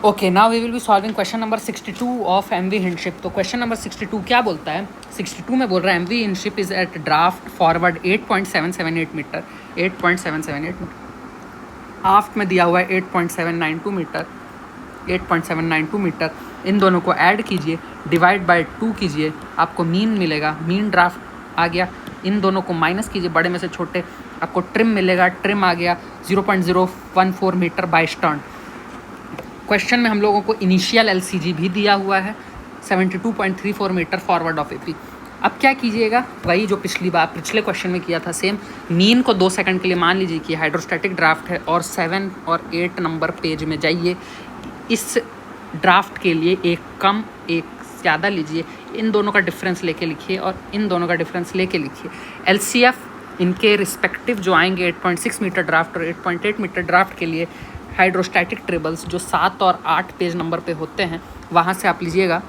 Okay, now we will be solving question number 62 of MV Hindship. तो question number 62 क्या बोलता है? 62 में बोल रहा है MV Hindship is at draft forward 8.778 metre, 8.778 metre. Aft में दिया हुआ है 8.792 मीटर, 8.792 मीटर। इन दोनों को ऐड कीजिए, डिवाइड बाय 2 कीजिए, आपको मीन मिलेगा। मीन ड्राफ्ट आ गया। इन दोनों को माइनस कीजिए, बड़े में से छोटे, आपको ट्रिम मिलेगा। ट्रिम आ गया 0.014 मीटर बाय स्टर्न। क्वेश्चन में हम लोगों को इनिशियल एलसीजी भी दिया हुआ है 72.34 मीटर फॉरवर्ड ऑफ एपी। अब क्या कीजिएगा, वही जो पिछले क्वेश्चन में किया था सेम। मीन को 2 सेकंड के लिए मान लीजिए कि हाइड्रोस्टैटिक ड्राफ्ट है और 7 और 8 नंबर पेज में जाइए। इस ड्राफ्ट के लिए एक कम एक ज़्यादा लीजिए, इन दोनों का डिफरेंस लेके लिखिए और इन दोनों का डिफरेंस लेके लिखिए। एलसीएफ इनके रिस्पेक्टिव जो आएंगे 8.6 मीटर ड्राफ्ट और 8.8 मीटर ड्राफ्ट के लिए हाइड्रोस्टैटिक टेबल्स जो 7 और 8 पेज नंबर पे होते हैं वहाँ से आप लीजिएगा।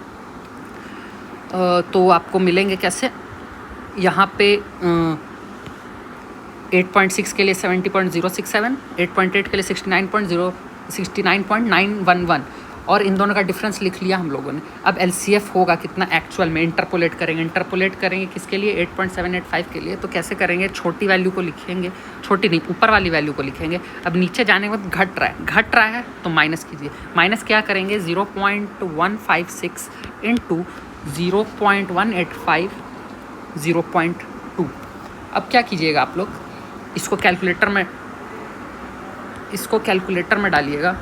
तो आपको मिलेंगे कैसे, यहाँ पे 8.6 के लिए 70.067, 8.8 के लिए 69.911 और इन दोनों का डिफरेंस लिख लिया हम लोगों ने। अब एलसीएफ होगा कितना एक्चुअल में, इंटरपोलेट करेंगे किसके लिए, 8.785 के लिए। तो कैसे करेंगे, छोटी वैल्यू को लिखेंगे, छोटी नहीं ऊपर वाली वैल्यू को लिखेंगे। अब नीचे जाने के बाद घट रहा है तो माइनस कीजिए। माइनस क्या करेंगे, 0.156 इंटू 0.185 0.2। अब क्या कीजिएगा आप लोग, इसको कैलकुलेटर में डालिएगा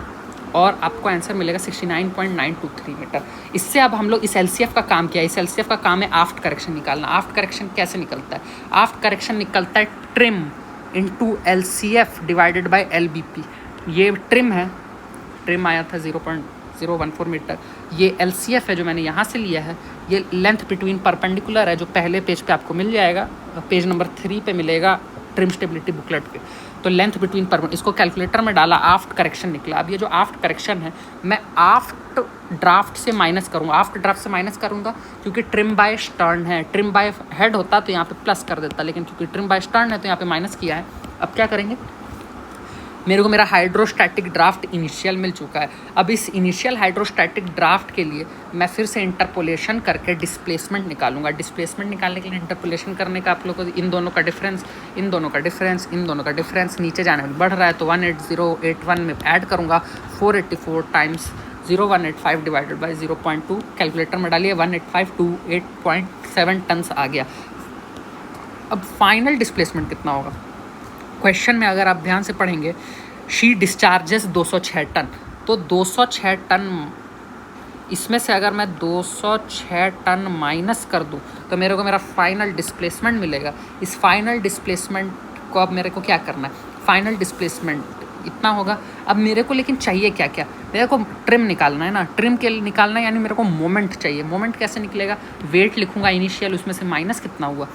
और आपको आंसर मिलेगा 69.923 मीटर। इससे अब हम लोग इस एलसीएफ का काम किया। इस एलसीएफ का काम है आफ्ट करेक्शन निकालना। आफ्ट करेक्शन कैसे निकलता है, आफ्ट करेक्शन निकलता है trim into LCF divided by LBP. ये ट्रिम है, ट्रिम आया था 0.014 मीटर। ये एलसीएफ है जो मैंने यहाँ से लिया है। ये लेंथ बिटवीन परपेंडिकुलर है जो पहले पेज पे आपको मिल जाएगा, पेज नंबर 3 पे मिलेगा ट्रिम स्टेबिलिटी बुकलेट पे। तो लेंथ बिटवीन पर, इसको कैलकुलेटर में डाला, आफ्ट करेक्शन निकला। अब ये जो आफ्ट करेक्शन है मैं आफ्ट ड्राफ्ट से माइनस करूँगा। आफ्ट ड्राफ्ट से माइनस करूँगा क्योंकि ट्रिम बाय स्टर्न है। ट्रिम बाय हेड होता तो यहाँ पे प्लस कर देता, लेकिन क्योंकि ट्रिम बाय स्टर्न है तो यहाँ पे माइनस किया है। अब क्या करेंगे, मेरे को मेरा हाइड्रोस्टैटिक ड्राफ्ट इनिशियल मिल चुका है। अब इस इनिशियल हाइड्रोस्टैटिक ड्राफ्ट के लिए मैं फिर से इंटरपोलेशन करके डिस्प्लेसमेंट निकालूंगा। डिस्प्लेसमेंट निकालने के लिए इंटरपोलेशन करने का आप लोग को इन दोनों का डिफरेंस, इन दोनों का डिफरेंस, इन दोनों का डिफरेंस नीचे जाने में बढ़ रहा है तो 18081 में ऐड करूँगा। 484 टाइम्स 0185 डिवाइडेड बाई 0.2 कैलकुलेटर में डालिए, 1852 टन्स आ गया। अब फाइनल डिस्प्लेसमेंट कितना होगा, क्वेश्चन में अगर आप ध्यान से पढ़ेंगे, शी डिस्चार्जेस 206 टन। तो 206 टन, इसमें से अगर मैं 206 टन माइनस कर दूं तो मेरे को मेरा फाइनल डिस्प्लेसमेंट मिलेगा। इस फाइनल डिस्प्लेसमेंट को अब मेरे को क्या करना है, फाइनल डिस्प्लेसमेंट इतना होगा। अब मेरे को लेकिन चाहिए क्या क्या, मेरे को ट्रिम निकालना है ना। ट्रिम के लिए निकालना है यानी मेरे को मोमेंट चाहिए। मोमेंट कैसे निकलेगा, वेट लिखूंगा इनिशियल, उसमें से माइनस कितना हुआ,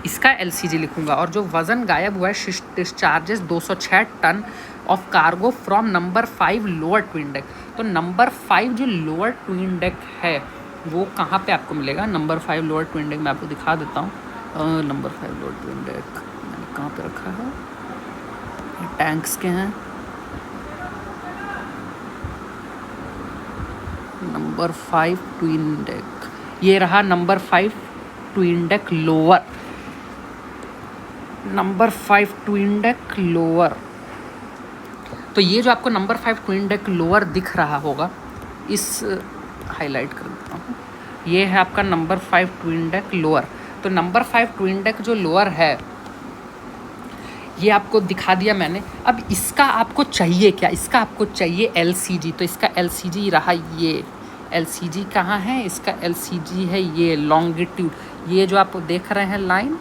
इसका एलसीजी लिखूंगा। और जो वज़न गायब हुआ है, discharges 206 ton of cargo from number 5 lower twin deck. तो नंबर 5 जो लोअर ट्विन डेक है वो कहाँ पे आपको मिलेगा, नंबर 5 लोअर ट्विन डेक मैं आपको दिखा देता हूँ। नंबर 5 लोअर ट्विन डेक मैंने कहाँ पे रखा है, टैंक्स के हैं, नंबर 5 ट्विन डेक, ये रहा number 5 twin deck lower, number 5 twin deck lower. तो ये जो आपको नंबर 5 ट्विन डेक लोअर दिख रहा होगा, इस हाईलाइट कर देता हूँ, ये है आपका नंबर 5 ट्विन डेक लोअर। तो नंबर 5 ट्विन डेक जो लोअर है ये आपको दिखा दिया मैंने। अब इसका आपको चाहिए क्या, इसका आपको चाहिए एलसीजी। तो इसका एलसीजी रहा, ये एलसीजी कहाँ है, इसका एलसीजी है ये लॉन्गिट्यूड, ये जो आप देख रहे हैं लाइन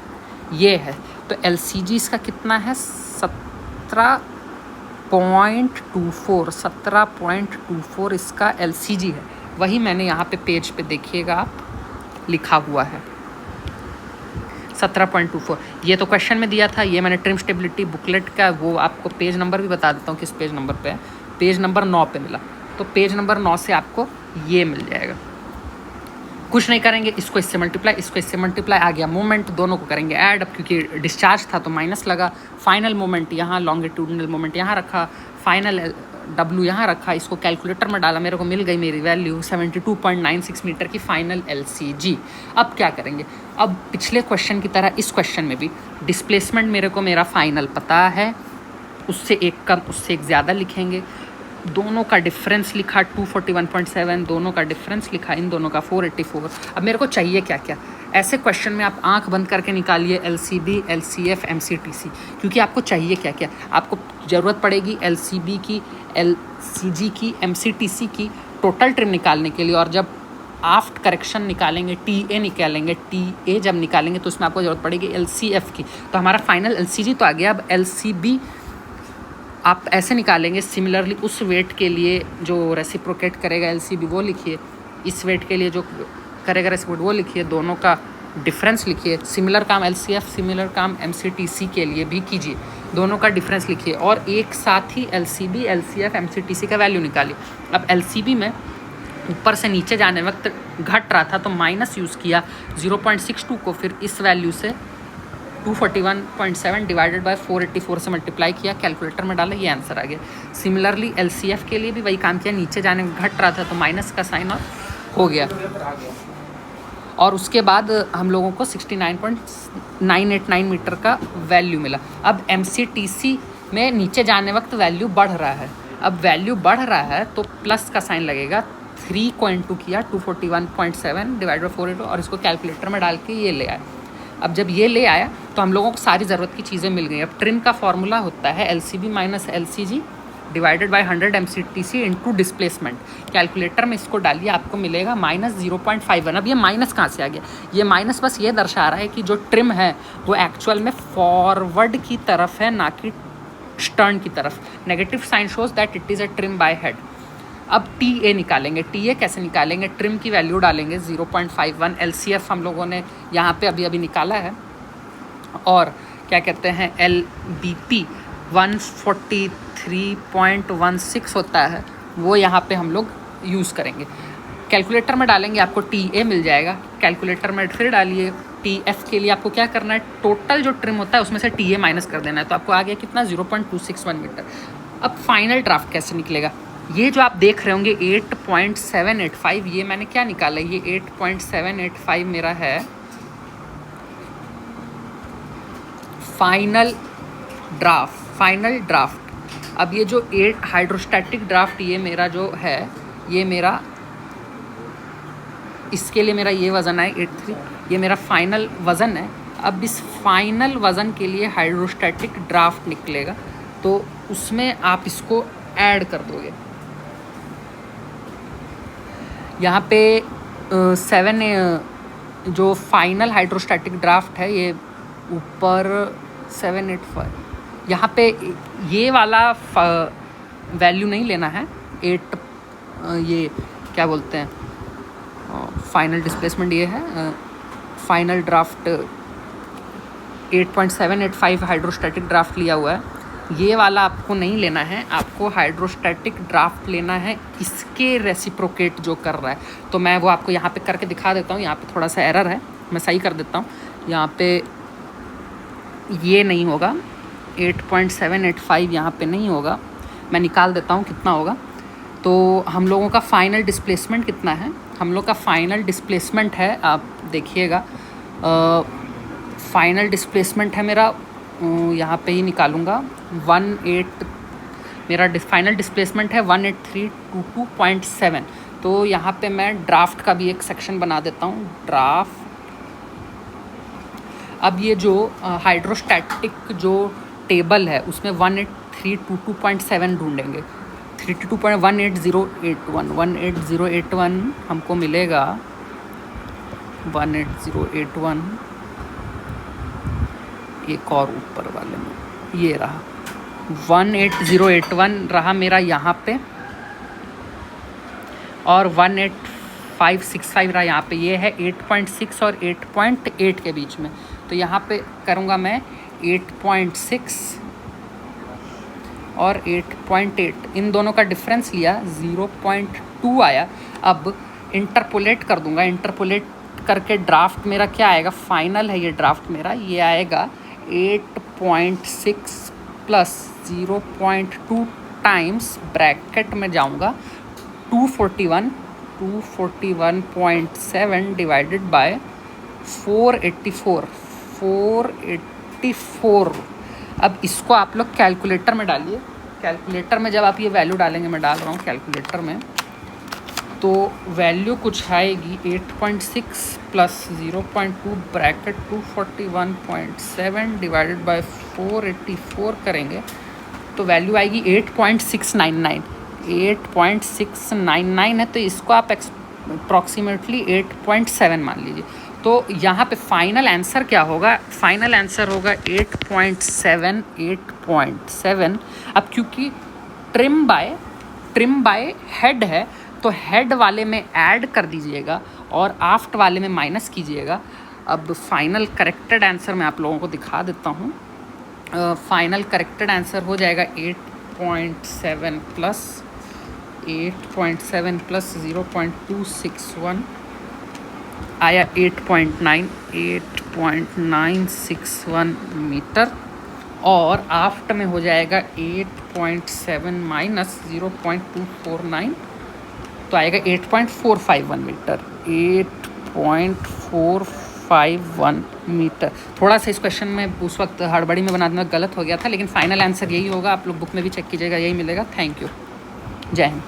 ये है। तो एलसीजी इसका कितना है, 17.24 इसका एलसीजी है। वही मैंने यहाँ पे पेज पे देखिएगा आप लिखा हुआ है 17.24। ये तो क्वेश्चन में दिया था, ये मैंने ट्रिम स्टेबिलिटी बुकलेट का वो आपको पेज नंबर भी बता देता हूँ किस पेज नंबर पे है, पेज नंबर 9 पे मिला। तो पेज नंबर 9 से आपको ये मिल जाएगा। कुछ नहीं करेंगे, इसको इससे मल्टीप्लाई, इसको इससे मल्टीप्लाई, आ गया मोमेंट, दोनों को करेंगे ऐड। अब क्योंकि डिस्चार्ज था तो माइनस लगा, फाइनल मोमेंट यहाँ, लॉन्गिट्यूडनल मोमेंट यहाँ रखा, फाइनल W यहाँ रखा, इसको कैलकुलेटर में डाला, मेरे को मिल गई मेरी वैल्यू 72.96 मीटर की फाइनल LCG। अब क्या करेंगे, अब पिछले क्वेश्चन की तरह इस क्वेश्चन में भी डिस्प्लेसमेंट मेरे को मेरा फाइनल पता है, उससे एक कम उससे एक ज़्यादा लिखेंगे, दोनों का डिफरेंस लिखा 241.7, दोनों का डिफरेंस लिखा, इन दोनों का 484। अब मेरे को चाहिए क्या क्या, ऐसे क्वेश्चन में आप आंख बंद करके निकालिए LCB, LCF, MCTC, क्योंकि आपको चाहिए क्या क्या, आपको ज़रूरत पड़ेगी LCB की, LCG की, MCTC की टोटल ट्रिम निकालने के लिए। और जब आफ्ट करेक्शन निकालेंगे, TA निकालेंगे, TA जब निकालेंगे तो उसमें आपको ज़रूरत पड़ेगी LCF की। तो हमारा फाइनल LCG तो आ गया। अब LCB आप ऐसे निकालेंगे, सिमिलरली उस वेट के लिए जो रेसिप्रोकेट करेगा LCB वो लिखिए, इस वेट के लिए जो करेगा रेसिप्रोकेट वो लिखिए, दोनों का डिफरेंस लिखिए। सिमिलर काम LCF, सिमिलर काम MCTC के लिए भी कीजिए, दोनों का डिफरेंस लिखिए और एक साथ ही LCB, LCF, MCTC का वैल्यू निकालिए। अब LCB में ऊपर से नीचे जाने वक्त घट रहा था तो माइनस यूज़ किया 0.62 को, फिर इस वैल्यू से 241.7 डिवाइडेड बाय 484 से मल्टीप्लाई किया, कैलकुलेटर में डाला, ये आंसर आ गया। सिमिलरली LCF के लिए भी वही काम किया, नीचे जाने में घट रहा था तो माइनस का साइन और हो गया। और उसके बाद हम लोगों को 69.989 मीटर का वैल्यू मिला। अब MCTC में नीचे जाने वक्त वैल्यू बढ़ रहा है, अब वैल्यू बढ़ रहा है तो प्लस का साइन लगेगा, 3 को इंटू किया 241.7 डिवाइड बाई 482 और इसको कैलकुलेटर में डाल के ये ले आया। अब जब ये ले आया तो हम लोगों को सारी ज़रूरत की चीज़ें मिल गई। अब ट्रिम का फॉर्मूला होता है LCB minus LCG divided by 100 MCTC into displacement. Calculator में इसको डालिए, आपको मिलेगा माइनस 0.51। अब ये माइनस कहाँ से आ गया, ये माइनस बस ये दर्शा रहा है कि जो ट्रिम है वो एक्चुअल में फॉरवर्ड की तरफ है, ना कि स्टर्न की तरफ। Negative sign shows that it is a trim by head. अब TA निकालेंगे, TA कैसे निकालेंगे, ट्रिम की वैल्यू डालेंगे 0.51, LCF हम लोगों ने यहाँ पे अभी निकाला है, और क्या कहते हैं LBP 143.16 होता है, वो यहाँ पे हम लोग यूज़ करेंगे। कैलकुलेटर में डालेंगे, आपको TA मिल जाएगा, कैलकुलेटर में फिर डालिए। TF के लिए आपको क्या करना है, टोटल जो ट्रिम होता है उसमें से TA माइनस कर देना है, तो आपको आ गया कितना 0.261 मीटर। अब फाइनल ड्राफ्ट कैसे निकलेगा, ये जो आप देख रहे होंगे 8.785, ये मैंने क्या निकाला, ये 8.785 मेरा है फाइनल ड्राफ्ट। अब ये जो 8 हाइड्रोस्टैटिक ड्राफ्ट ये मेरा जो है, ये मेरा इसके लिए मेरा ये वज़न है 83, ये मेरा फाइनल वज़न है। अब इस फाइनल वज़न के लिए हाइड्रोस्टैटिक ड्राफ्ट निकलेगा, तो उसमें आप इसको ऐड कर दोगे। यहाँ पे 7 जो फाइनल हाइड्रोस्टैटिक ड्राफ्ट है ये ऊपर 785, यहाँ पे ये वाला वैल्यू नहीं लेना है, 8 ये क्या बोलते हैं फाइनल डिस्प्लेसमेंट, ये है फाइनल ड्राफ्ट 8.785 हाइड्रोस्टैटिक ड्राफ्ट लिया हुआ है, ये वाला आपको नहीं लेना है, आपको हाइड्रोस्टैटिक ड्राफ्ट लेना है इसके रेसिप्रोकेट जो कर रहा है। तो मैं वो आपको यहाँ पे करके दिखा देता हूँ, यहाँ पे थोड़ा सा एरर है, मैं सही कर देता हूँ। यहाँ पे ये नहीं होगा, 8.785 यहाँ पे नहीं होगा, मैं निकाल देता हूँ कितना होगा। तो हम लोगों का फाइनल डिस्प्लेसमेंट कितना है, हम लोग का फाइनल डिस्प्लेसमेंट है, आप देखिएगा फाइनल डिस्प्लेसमेंट है मेरा, यहाँ पे ही निकालूंगा 18, मेरा फाइनल डिस्प्लेसमेंट है 18322.7। तो यहाँ पे मैं ड्राफ्ट का भी एक सेक्शन बना देता हूँ, ड्राफ्ट। अब ये जो हाइड्रोस्टैटिक जो टेबल है उसमें 18322.7 ढूंढेंगे, 3218081 हमको मिलेगा 18081, एक और ऊपर वाले में ये रहा 18081 रहा मेरा यहाँ पे, और 18565 रहा यहाँ पे। ये है 8.6 और 8.8 के बीच में, तो यहाँ पे करूँगा मैं 8.6 और 8.8, इन दोनों का डिफरेंस लिया 0.2 आया। अब इंटरपोलेट कर दूँगा, इंटरपोलेट करके ड्राफ्ट मेरा क्या आएगा, फाइनल है ये ड्राफ्ट मेरा, ये आएगा 8.6 प्लस 0.2 टाइम्स ब्रैकेट में जाऊंगा 241.7 डिवाइडेड बाय 484। अब इसको आप लोग कैलकुलेटर में डालिए। कैलकुलेटर में जब आप ये वैल्यू डालेंगे, मैं डाल रहा हूँ कैलकुलेटर में, तो वैल्यू कुछ आएगी 8.6 प्लस 0.2 ब्रैकेट 241.7 डिवाइडेड बाय 484 करेंगे तो वैल्यू आएगी 8.699। 8.699 है तो इसको आप अप्रॉक्सीमेटली 8.7 मान लीजिए। तो यहाँ पे फाइनल आंसर क्या होगा? फाइनल आंसर होगा 8.7। 8.7। अब क्योंकि ट्रिम बाय हेड है तो हेड वाले में ऐड कर दीजिएगा और आफ्ट वाले में माइनस कीजिएगा। अब फाइनल करेक्टेड आंसर मैं आप लोगों को दिखा देता हूँ। फाइनल करेक्टेड आंसर हो जाएगा 8.7 प्लस 0.261 आया 8.961 मीटर, और आफ्ट में हो जाएगा 8.7 माइनस 0.249 तो आएगा 8.451 मीटर। 8.451 मीटर। थोड़ा सा इस क्वेश्चन में उस वक्त हड़बड़ी में बनाने में गलत हो गया था, लेकिन फाइनल आंसर यही होगा। आप लोग बुक में भी चेक कीजिएगा, यही मिलेगा। Thank you. जय हिंद।